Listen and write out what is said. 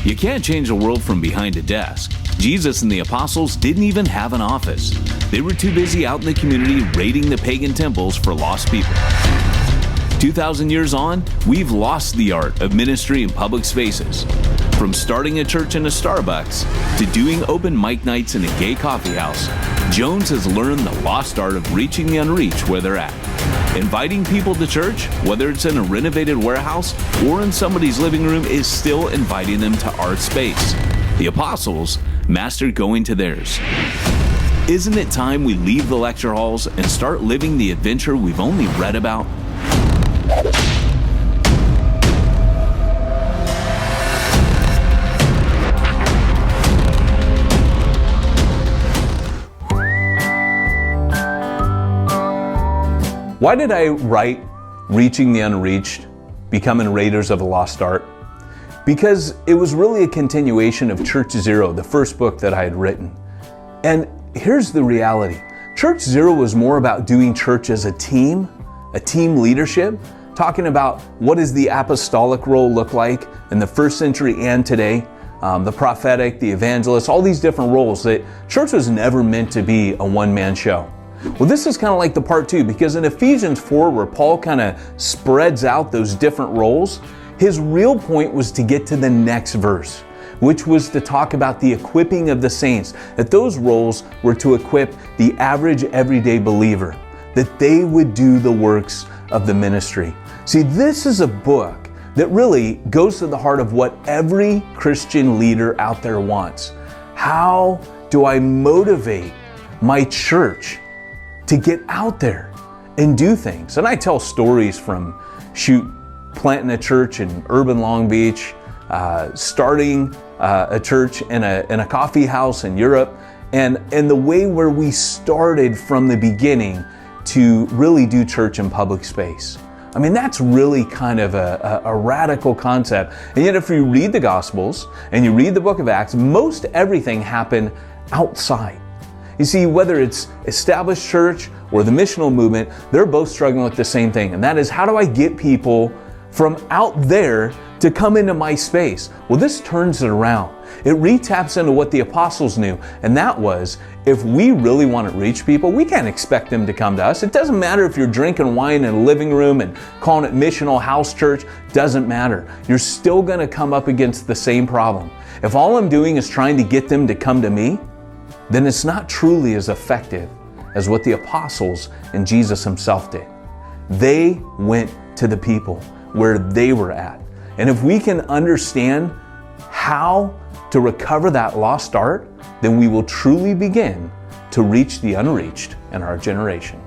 You can't change the world from behind a desk. Jesus and the apostles didn't even have an office. They were too busy out in the community raiding the pagan temples for lost people. 2,000 years on, we've lost the art of ministry in public spaces. From starting a church in a Starbucks to doing open mic nights in a gay coffee house, Jones has learned the lost art of reaching the unreached where they're at. Inviting people to church, whether it's in a renovated warehouse or in somebody's living room, is still inviting them to our space. The apostles mastered going to theirs. Isn't it time we leave the lecture halls and start living the adventure we've only read about? Why did I write Reaching the Unreached, Becoming Raiders of the Lost Art? Because it was really a continuation of Church Zero, the first book that I had written. And here's the reality. Church Zero was more about doing church as a team leadership, talking about what does the apostolic role look like in the first century and today, the prophetic, the evangelist, all these different roles. That church was never meant to be a one-man show. Well, this is kind of like the part two, because in Ephesians 4, where Paul kind of spreads out those different roles, his real point was to get to the next verse, which was to talk about the equipping of the saints, that those roles were to equip the average everyday believer, that they would do the works of the ministry. See, this is a book that really goes to the heart of what every Christian leader out there wants. How do I motivate my church to get out there and do things? And I tell stories from planting a church in urban Long Beach, starting a church in a coffee house in Europe, and the way where we started from the beginning to really do church in public space. I mean, that's really kind of a radical concept. And yet if you read the Gospels and you read the book of Acts, most everything happened outside. You see, whether it's established church or the missional movement, they're both struggling with the same thing. And that is, how do I get people from out there to come into my space? Well, this turns it around. It retaps into what the apostles knew. And that was, if we really want to reach people, we can't expect them to come to us. It doesn't matter if you're drinking wine in a living room and calling it missional house church. Doesn't matter. You're still going to come up against the same problem. If all I'm doing is trying to get them to come to me, then it's not truly as effective as what the apostles and Jesus himself did. They went to the people where they were at. And if we can understand how to recover that lost art, then we will truly begin to reach the unreached in our generation.